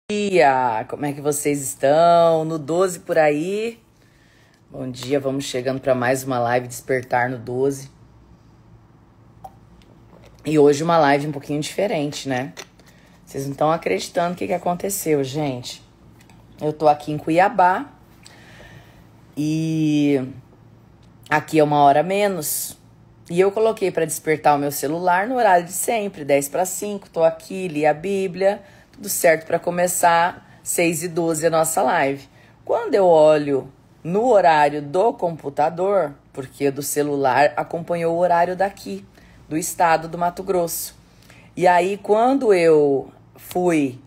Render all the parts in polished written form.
Dia, como é que vocês estão? No 12 por aí? Bom dia, vamos chegando para mais uma live Despertar no 12. E hoje uma live um pouquinho diferente, né? Vocês não estão acreditando o que aconteceu, gente. Eu tô aqui em Cuiabá e aqui é 1h menos. E eu coloquei para despertar o meu celular no horário de sempre, 10 para 5. Tô aqui, li a Bíblia, tudo certo para começar 6h12 a nossa live. Quando eu olho no horário do computador, porque do celular acompanhou o horário daqui, do estado do Mato Grosso. E aí, quando eu fui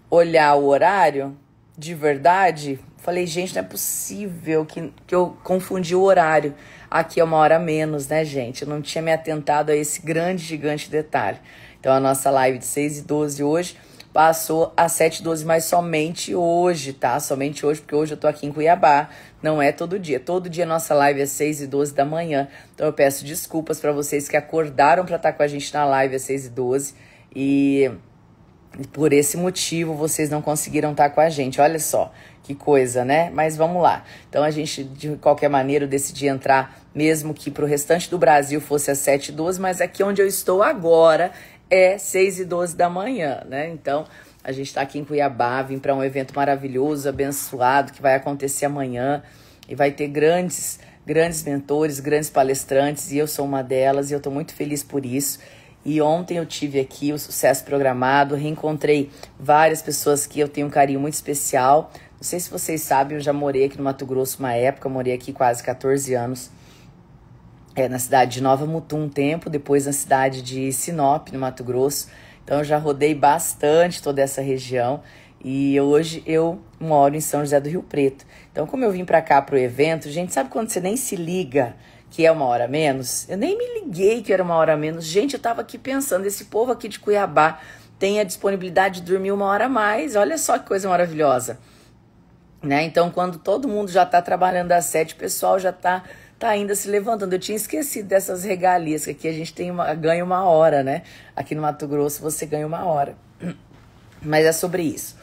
olhar o horário, de verdade, falei, gente, não é possível que eu confundi o horário. Aqui é 1h menos, né, gente? Eu não tinha me atentado a esse grande, gigante detalhe. Então, a nossa live de 6h12 hoje passou a 7h12, mas somente hoje, tá? Somente hoje, porque hoje eu tô aqui em Cuiabá. Não é todo dia. Todo dia a nossa live é 6h12 da manhã. Então, eu peço desculpas para vocês que acordaram para estar com a gente na live às 6h12 e por esse motivo vocês não conseguiram estar com a gente. Olha só. Que coisa, né? Mas vamos lá. Então, a gente, de qualquer maneira, eu decidi entrar, mesmo que para o restante do Brasil fosse às 7h12, mas aqui onde eu estou agora é 6h12 da manhã, né? Então, a gente está aqui em Cuiabá, vim para um evento maravilhoso, abençoado, que vai acontecer amanhã. E vai ter grandes mentores, grandes palestrantes, e eu sou uma delas, e eu estou muito feliz por isso. E ontem eu tive aqui o Sucesso Programado, reencontrei várias pessoas que eu tenho um carinho muito especial. Não sei se vocês sabem, eu já morei aqui no Mato Grosso uma época, morei aqui quase 14 anos, na cidade de Nova Mutum um tempo, depois na cidade de Sinop, no Mato Grosso. Então eu já rodei bastante toda essa região e hoje eu moro em São José do Rio Preto. Então, como eu vim pra cá pro evento, gente, sabe quando você nem se liga que é 1h menos? Eu nem me liguei que era 1h menos. Gente, eu tava aqui pensando, esse povo aqui de Cuiabá tem a disponibilidade de dormir 1 hora a mais. Olha só que coisa maravilhosa. Né? Então, quando todo mundo já está trabalhando às 7, o pessoal já tá ainda se levantando. Eu tinha esquecido dessas regalias, que aqui a gente ganha 1 hora, né? Aqui no Mato Grosso você ganha 1 hora. Mas é sobre isso.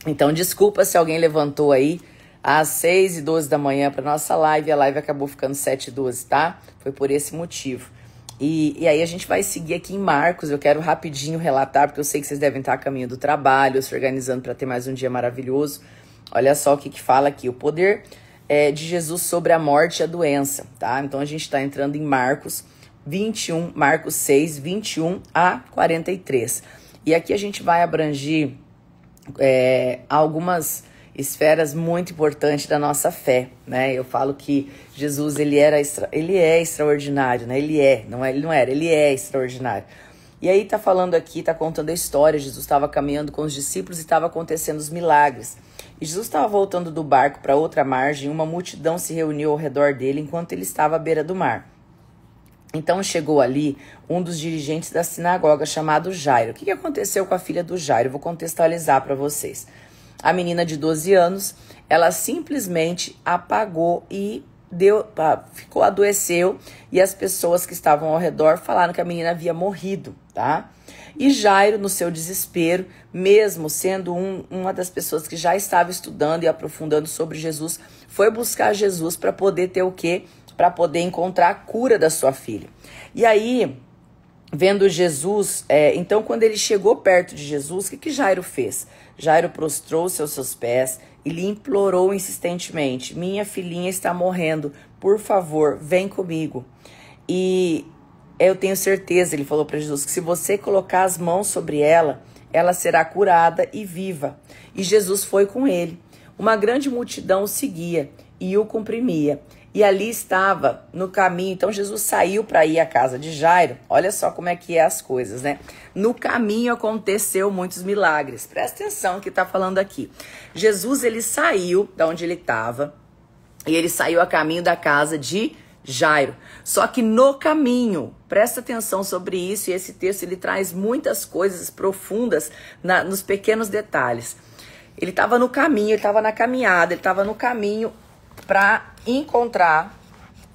Então, desculpa se alguém levantou aí às 6h12 da manhã para nossa live. A live acabou ficando 7h12, tá? Foi por esse motivo. E aí a gente vai seguir aqui em Marcos. Eu quero rapidinho relatar, porque eu sei que vocês devem estar a caminho do trabalho, se organizando para ter mais um dia maravilhoso. Olha só o que fala aqui, o poder de Jesus sobre a morte e a doença, tá? Então a gente está entrando em Marcos 21, Marcos 6, 21 a 43. E aqui a gente vai abranger algumas esferas muito importantes da nossa fé, né? Eu falo que Jesus, ele é extraordinário, né? Ele é extraordinário. E aí tá falando aqui, tá contando a história, Jesus estava caminhando com os discípulos e estava acontecendo os milagres. E Jesus estava voltando do barco para outra margem, uma multidão se reuniu ao redor dele enquanto ele estava à beira do mar. Então chegou ali um dos dirigentes da sinagoga chamado Jairo. O que aconteceu com a filha do Jairo? Eu vou contextualizar para vocês. A menina de 12 anos, ela simplesmente apagou e adoeceu, e as pessoas que estavam ao redor falaram que a menina havia morrido, tá? E Jairo, no seu desespero, mesmo sendo uma das pessoas que já estava estudando e aprofundando sobre Jesus, foi buscar Jesus para poder ter o quê? Para poder encontrar a cura da sua filha. E aí, vendo Jesus, então quando ele chegou perto de Jesus, o que Jairo fez? Jairo prostrou-se aos seus pés e lhe implorou insistentemente: minha filhinha está morrendo, por favor, vem comigo. E eu tenho certeza, ele falou para Jesus, que se você colocar as mãos sobre ela, ela será curada e viva. E Jesus foi com ele. Uma grande multidão o seguia e o comprimia. E ali estava no caminho. Então Jesus saiu para ir à casa de Jairo. Olha só como é que é as coisas, né? No caminho aconteceu muitos milagres. Presta atenção no que está falando aqui. Jesus, ele saiu da onde ele estava e ele saiu a caminho da casa de Jairo. Só que no caminho, presta atenção sobre isso, e esse texto ele traz muitas coisas profundas nos pequenos detalhes. Ele estava no caminho, ele estava na caminhada, ele estava no caminho para encontrar,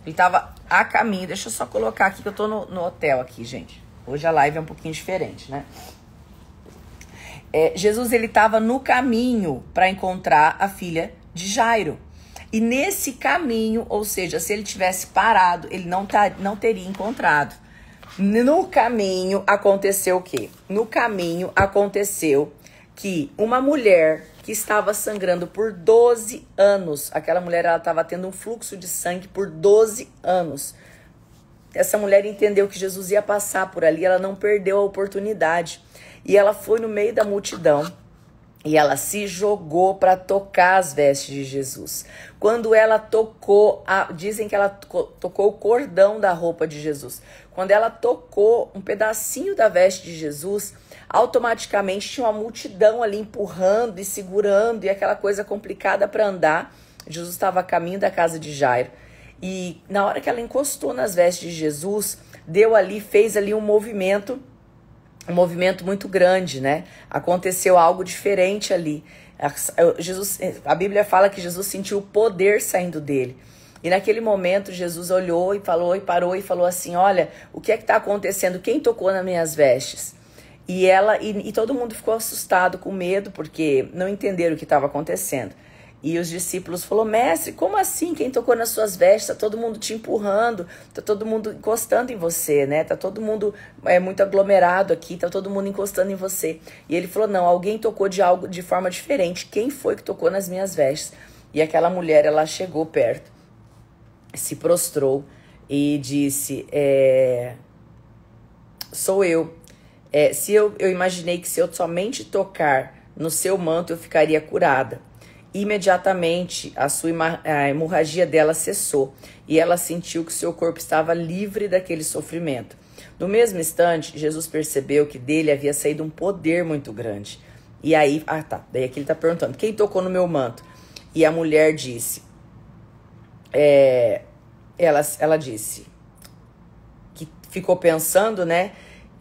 ele estava a caminho. Deixa eu só colocar aqui que eu tô no hotel aqui, gente. Hoje a live é um pouquinho diferente, né? Jesus ele estava no caminho para encontrar a filha de Jairo. E nesse caminho, ou seja, se ele tivesse parado, ele não teria encontrado. No caminho aconteceu o quê? No caminho aconteceu que uma mulher que estava sangrando por 12 anos, aquela mulher ela estava tendo um fluxo de sangue por 12 anos. Essa mulher entendeu que Jesus ia passar por ali, ela não perdeu a oportunidade. E ela foi no meio da multidão e ela se jogou para tocar as vestes de Jesus. Quando ela tocou, dizem que ela tocou o cordão da roupa de Jesus. Quando ela tocou um pedacinho da veste de Jesus, automaticamente tinha uma multidão ali empurrando e segurando e aquela coisa complicada para andar. Jesus estava a caminho da casa de Jairo. E na hora que ela encostou nas vestes de Jesus, fez ali um movimento muito grande, né? Aconteceu algo diferente ali. A Bíblia fala que Jesus sentiu o poder saindo dele. E naquele momento Jesus olhou e falou e parou e falou assim: olha, o que é que está acontecendo? Quem tocou nas minhas vestes? E todo mundo ficou assustado, com medo, porque não entenderam o que estava acontecendo. E os discípulos falaram: mestre, como assim? Quem tocou nas suas vestes? Tá todo mundo te empurrando, tá todo mundo encostando em você, né? Tá todo mundo muito aglomerado aqui, tá todo mundo encostando em você. E ele falou: não, alguém tocou de forma diferente. Quem foi que tocou nas minhas vestes? E aquela mulher, ela chegou perto, se prostrou e disse: sou eu. Eu imaginei que se eu somente tocar no seu manto, eu ficaria curada. Imediatamente a hemorragia dela cessou e ela sentiu que seu corpo estava livre daquele sofrimento. No mesmo instante, Jesus percebeu que dele havia saído um poder muito grande. E aí, daí aqui ele está perguntando: quem tocou no meu manto? E a mulher disse, ela disse, que ficou pensando, né?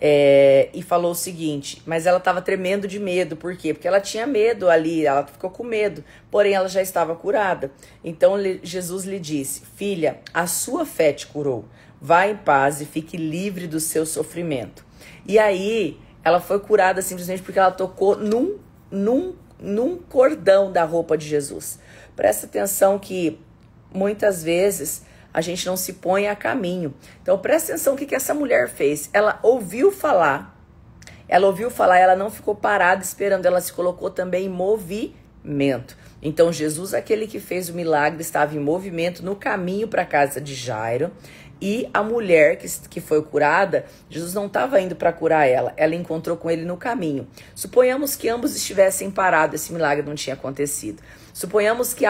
E falou o seguinte, mas ela estava tremendo de medo. Por quê? Porque ela tinha medo ali, ela ficou com medo, porém ela já estava curada. Então Jesus lhe disse: filha, a sua fé te curou, vá em paz e fique livre do seu sofrimento. E aí ela foi curada simplesmente porque ela tocou num cordão da roupa de Jesus. Presta atenção que muitas vezes a gente não se põe a caminho. Então presta atenção o que essa mulher fez. Ela ouviu falar, ela não ficou parada esperando, ela se colocou também em movimento. Então Jesus, aquele que fez o milagre, estava em movimento no caminho para a casa de Jairo. E a mulher que foi curada, Jesus não estava indo para curar ela encontrou com ele no caminho. Suponhamos que ambos estivessem parados, esse milagre não tinha acontecido. Suponhamos que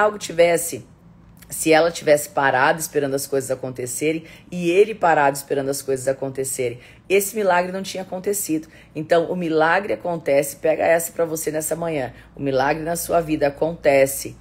se ela tivesse parado esperando as coisas acontecerem e ele parado esperando as coisas acontecerem, esse milagre não tinha acontecido. Então, o milagre acontece, pega essa para você nessa manhã, o milagre na sua vida acontece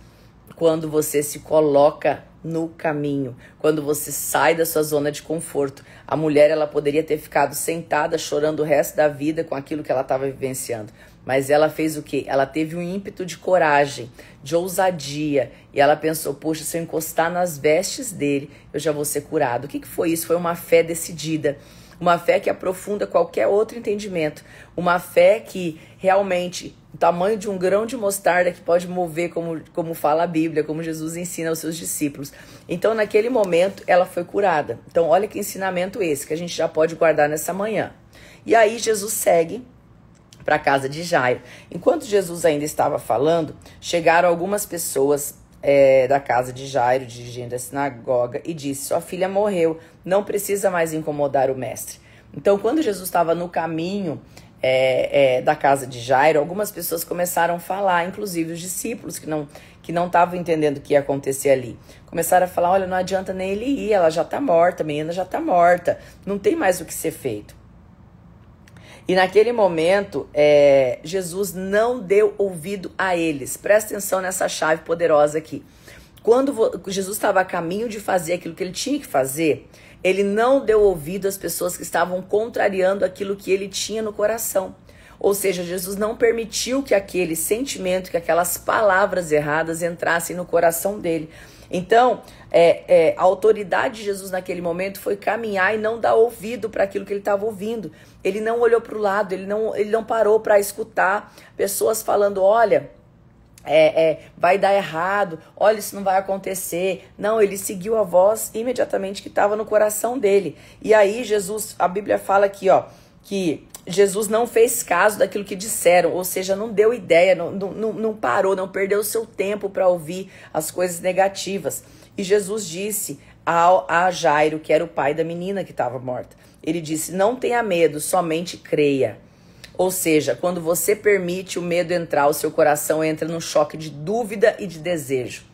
quando você se coloca no caminho, quando você sai da sua zona de conforto. A mulher, ela poderia ter ficado sentada chorando o resto da vida com aquilo que ela estava vivenciando. Mas ela fez o quê? Ela teve um ímpeto de coragem, de ousadia. E ela pensou: poxa, se eu encostar nas vestes dele, eu já vou ser curado. O que foi isso? Foi uma fé decidida. Uma fé que aprofunda qualquer outro entendimento. Uma fé que realmente, o tamanho de um grão de mostarda, que pode mover, como fala a Bíblia, como Jesus ensina aos seus discípulos. Então, naquele momento, ela foi curada. Então, olha que ensinamento esse, que a gente já pode guardar nessa manhã. E aí, Jesus segue para a casa de Jairo. Enquanto Jesus ainda estava falando, chegaram algumas pessoas da casa de Jairo, dirigente da sinagoga, e disse: sua filha morreu, não precisa mais incomodar o mestre. Então, quando Jesus estava no caminho da casa de Jairo, algumas pessoas começaram a falar, inclusive os discípulos que não estavam entendendo o que ia acontecer ali. Começaram a falar: olha, não adianta nem ele ir, ela já está morta, a menina já está morta, não tem mais o que ser feito. E naquele momento, Jesus não deu ouvido a eles. Presta atenção nessa chave poderosa aqui. Quando Jesus estava a caminho de fazer aquilo que ele tinha que fazer, ele não deu ouvido às pessoas que estavam contrariando aquilo que ele tinha no coração. Ou seja, Jesus não permitiu que aquele sentimento, que aquelas palavras erradas entrassem no coração dele. Então, a autoridade de Jesus naquele momento foi caminhar e não dar ouvido para aquilo que ele estava ouvindo. Ele não olhou para o lado, ele não parou para escutar pessoas falando, olha, vai dar errado, olha, isso não vai acontecer. Não, ele seguiu a voz imediatamente que estava no coração dele. E aí Jesus, a Bíblia fala aqui, ó, que Jesus não fez caso daquilo que disseram, ou seja, não deu ideia, não parou, não perdeu o seu tempo para ouvir as coisas negativas. E Jesus disse a Jairo, que era o pai da menina que estava morta, ele disse, não tenha medo, somente creia. Ou seja, quando você permite o medo entrar, o seu coração entra num choque de dúvida e de desejo.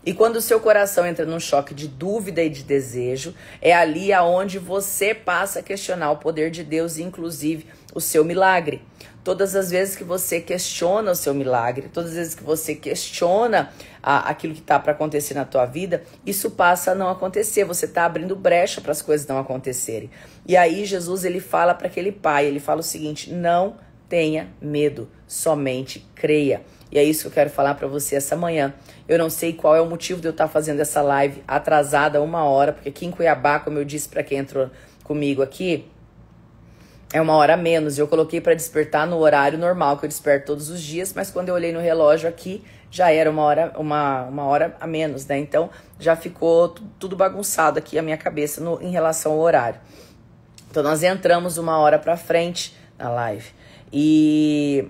E quando o seu coração entra num choque de dúvida e de desejo, é ali aonde você passa a questionar o poder de Deus e, inclusive, o seu milagre. Todas as vezes que você questiona o seu milagre, todas as vezes que você questiona aquilo que está para acontecer na tua vida, isso passa a não acontecer. Você está abrindo brecha para as coisas não acontecerem. E aí Jesus ele fala para aquele pai, ele fala o seguinte, não tenha medo, somente creia. E é isso que eu quero falar para você essa manhã. Eu não sei qual é o motivo de eu estar fazendo essa live atrasada 1 hora, porque aqui em Cuiabá, como eu disse para quem entrou comigo aqui, é 1 hora a menos. Eu coloquei para despertar no horário normal, que eu desperto todos os dias, mas quando eu olhei no relógio aqui, já era 1 hora a menos, né? Então, já ficou tudo bagunçado aqui a minha cabeça em relação ao horário. Então, nós entramos 1 hora para frente na live. E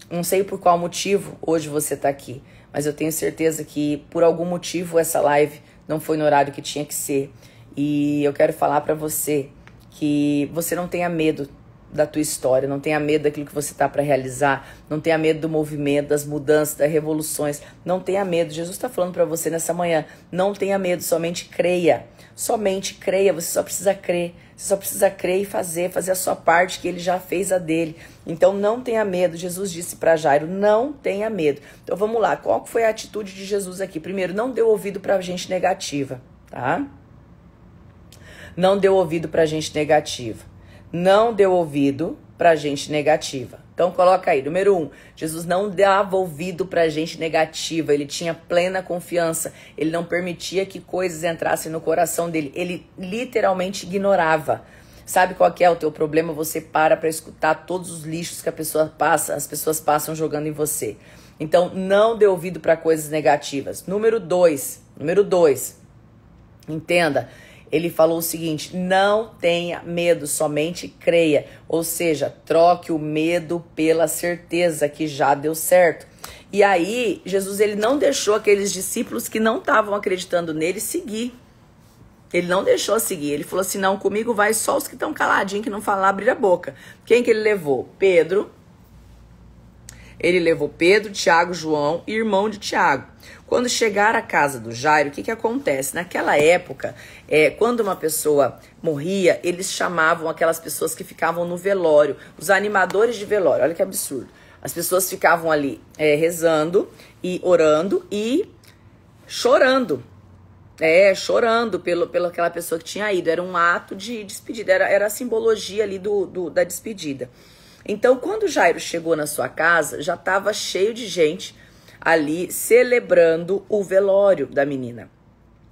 não sei por qual motivo hoje você tá aqui, mas eu tenho certeza que por algum motivo essa live não foi no horário que tinha que ser. E eu quero falar para você que você não tenha medo da tua história, não tenha medo daquilo que você está para realizar, não tenha medo do movimento, das mudanças, das revoluções, não tenha medo. Jesus está falando para você nessa manhã, não tenha medo, somente creia, você só precisa crer, você só precisa crer e fazer a sua parte, que ele já fez a dele. Então não tenha medo. Jesus disse para Jairo, não tenha medo. Então vamos lá, qual foi a atitude de Jesus aqui? Primeiro, não deu ouvido para gente negativa, tá? Não deu ouvido para gente negativa. Não deu ouvido para gente negativa. Então coloca aí, número 1, Jesus não dava ouvido para gente negativa, ele tinha plena confiança, ele não permitia que coisas entrassem no coração dele, ele literalmente ignorava. Sabe qual que é o teu problema? Você para escutar todos os lixos que as pessoas passam jogando em você. Então não dê ouvido para coisas negativas. Número 2, entenda. Ele falou o seguinte, não tenha medo, somente creia. Ou seja, troque o medo pela certeza que já deu certo. E aí, Jesus ele não deixou aqueles discípulos que não estavam acreditando nele seguir. Ele não deixou seguir. Ele falou assim, não, comigo vai só os que estão caladinhos, que não falam, abrir a boca. Quem que ele levou? Pedro. Ele levou Pedro, Tiago, João e irmão de Tiago. Quando chegar à casa do Jairo, o que acontece? Naquela época, quando uma pessoa morria, eles chamavam aquelas pessoas que ficavam no velório, os animadores de velório. Olha que absurdo. As pessoas ficavam ali rezando e orando e chorando. Chorando pela aquela pessoa que tinha ido. Era um ato de despedida, era a simbologia ali da despedida. Então, quando Jairo chegou na sua casa, já estava cheio de gente ali celebrando o velório da menina.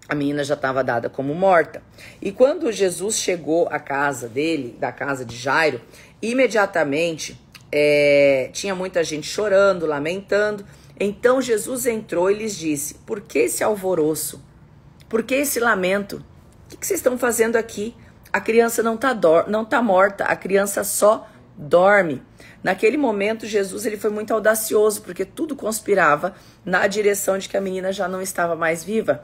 A menina já estava dada como morta. E quando Jesus chegou à casa dele, da casa de Jairo, imediatamente tinha muita gente chorando, lamentando. Então Jesus entrou e lhes disse, por que esse alvoroço? Por que esse lamento? O que vocês estão fazendo aqui? A criança não tá morta, a criança só dorme. Naquele momento, Jesus ele foi muito audacioso, porque tudo conspirava na direção de que a menina já não estava mais viva.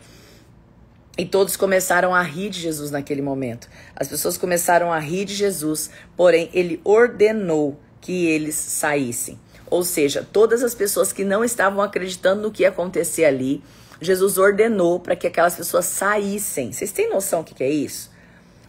E todos começaram a rir de Jesus naquele momento. As pessoas começaram a rir de Jesus, porém ele ordenou que eles saíssem. Ou seja, todas as pessoas que não estavam acreditando no que ia acontecer ali, Jesus ordenou para que aquelas pessoas saíssem. Vocês têm noção do que é isso?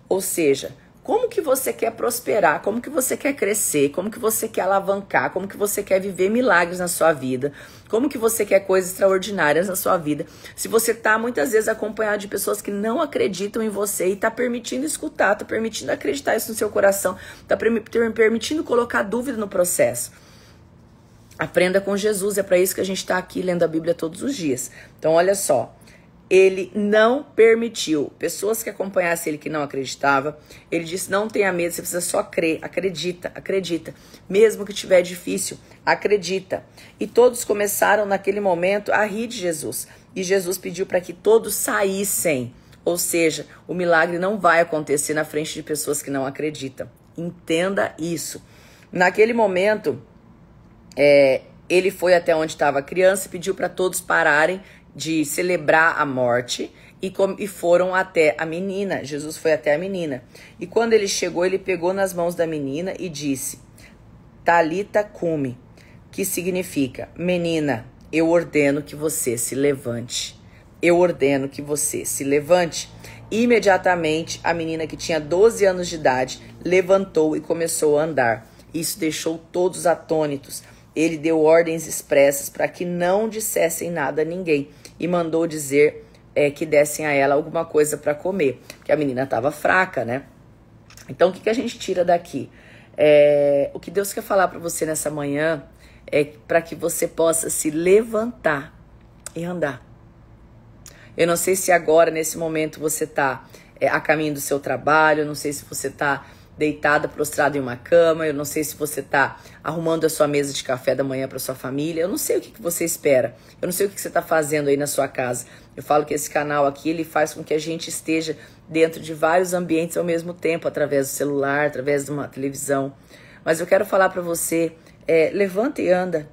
Ou seja, como que você quer prosperar, como que você quer crescer, como que você quer alavancar, como que você quer viver milagres na sua vida, como que você quer coisas extraordinárias na sua vida, se você está muitas vezes acompanhado de pessoas que não acreditam em você e está permitindo escutar, está permitindo acreditar isso no seu coração, está permitindo colocar dúvida no processo. Aprenda com Jesus, é para isso que a gente está aqui lendo a Bíblia todos os dias. Então olha só, ele não permitiu pessoas que acompanhassem ele que não acreditavam. Ele disse, não tenha medo, você precisa só crer, acredita, mesmo que tiver difícil, acredita. E todos começaram naquele momento a rir de Jesus, e Jesus pediu para que todos saíssem, ou seja, o milagre não vai acontecer na frente de pessoas que não acreditam, entenda isso. Naquele momento, ele foi até onde estava a criança e pediu para todos pararem de celebrar a morte e foram até a menina. Jesus foi até a menina. E quando ele chegou, ele pegou nas mãos da menina e disse, Talita cumi, que significa, menina, eu ordeno que você se levante. Eu ordeno que você se levante. Imediatamente, a menina que tinha 12 anos de idade levantou e começou a andar. Isso deixou todos atônitos. Ele deu ordens expressas para que não dissessem nada a ninguém e mandou dizer que dessem a ela alguma coisa para comer, porque a menina estava fraca, né? Então, o que a gente tira daqui? O que Deus quer falar para você nessa manhã é para que você possa se levantar e andar. Eu não sei se agora, nesse momento, você está a caminho do seu trabalho, eu não sei se você está deitada, prostrada em uma cama, eu não sei se você está arrumando a sua mesa de café da manhã para sua família, eu não sei o que você espera, eu não sei o que você está fazendo aí na sua casa. Eu falo que esse canal aqui, ele faz com que a gente esteja dentro de vários ambientes ao mesmo tempo, através do celular, através de uma televisão. Mas eu quero falar para você, levanta e anda.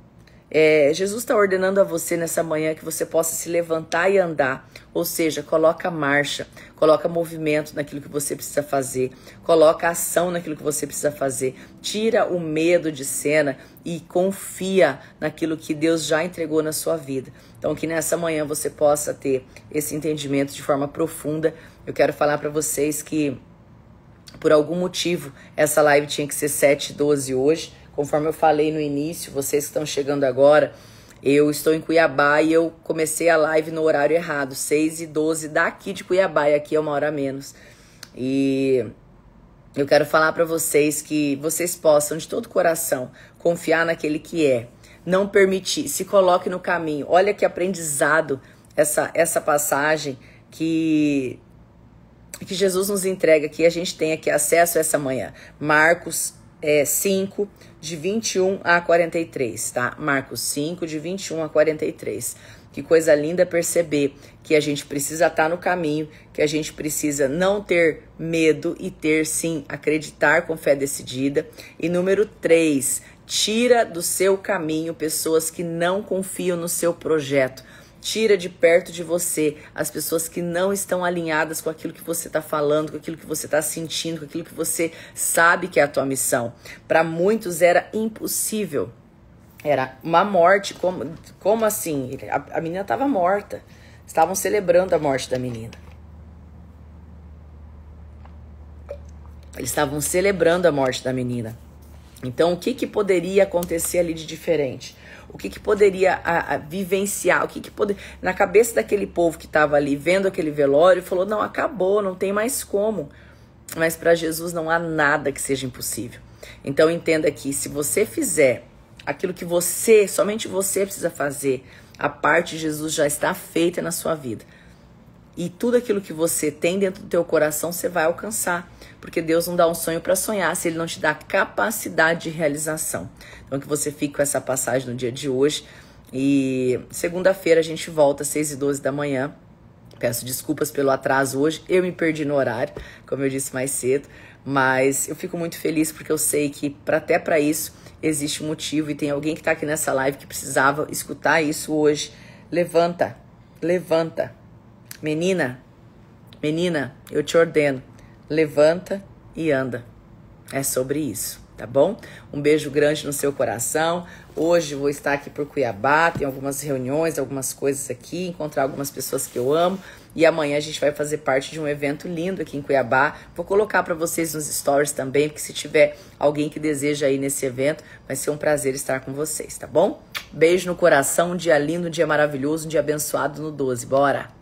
Jesus está ordenando a você nessa manhã que você possa se levantar e andar, ou seja, coloca marcha, coloca movimento naquilo que você precisa fazer, coloca ação naquilo que você precisa fazer, tira o medo de cena e confia naquilo que Deus já entregou na sua vida. Então que nessa manhã você possa ter esse entendimento de forma profunda. Eu quero falar para vocês que por algum motivo essa live tinha que ser 7h12 hoje. Conforme eu falei no início, vocês que estão chegando agora, eu estou em Cuiabá e eu comecei a live no horário errado, 6h12 daqui de Cuiabá, e aqui é 1 hora a menos. E eu quero falar para vocês que vocês possam de todo o coração confiar naquele que é, não permitir, se coloque no caminho. Olha que aprendizado essa passagem que Jesus nos entrega, que a gente tem aqui acesso essa manhã. Marcos 5, de 21 a 43, tá? Marcos 5, de 21 a 43. Que coisa linda perceber que a gente precisa estar no caminho, que a gente precisa não ter medo e ter, sim, acreditar com fé decidida. E número 3, tira do seu caminho pessoas que não confiam no seu projeto. Tira de perto de você as pessoas que não estão alinhadas com aquilo que você está falando, com aquilo que você está sentindo, com aquilo que você sabe que é a tua missão. Para muitos era impossível. Era uma morte. Como assim? A menina estava morta. Estavam celebrando a morte da menina. Eles estavam celebrando a morte da menina. Então, o que poderia acontecer ali de diferente? O que poderia vivenciar? O que poderia... Na cabeça daquele povo que estava ali vendo aquele velório, falou, não, acabou, não tem mais como. Mas para Jesus não há nada que seja impossível. Então entenda que se você fizer aquilo que somente você precisa fazer, a parte de Jesus já está feita na sua vida. E tudo aquilo que você tem dentro do teu coração, você vai alcançar. Porque Deus não dá um sonho para sonhar se Ele não te dá capacidade de realização. Então que você fique com essa passagem no dia de hoje. E segunda-feira a gente volta às 6h12 da manhã. Peço desculpas pelo atraso hoje. Eu me perdi no horário, como eu disse mais cedo. Mas eu fico muito feliz porque eu sei que até para isso existe um motivo. E tem alguém que está aqui nessa live que precisava escutar isso hoje. Levanta, levanta. Menina, eu te ordeno, levanta e anda. É sobre isso, tá bom? Um beijo grande no seu coração. Hoje vou estar aqui por Cuiabá, tem algumas reuniões, algumas coisas aqui, encontrar algumas pessoas que eu amo. E amanhã a gente vai fazer parte de um evento lindo aqui em Cuiabá. Vou colocar para vocês nos stories também, porque se tiver alguém que deseja ir nesse evento, vai ser um prazer estar com vocês, tá bom? Beijo no coração, um dia lindo, um dia maravilhoso, um dia abençoado no 12. Bora!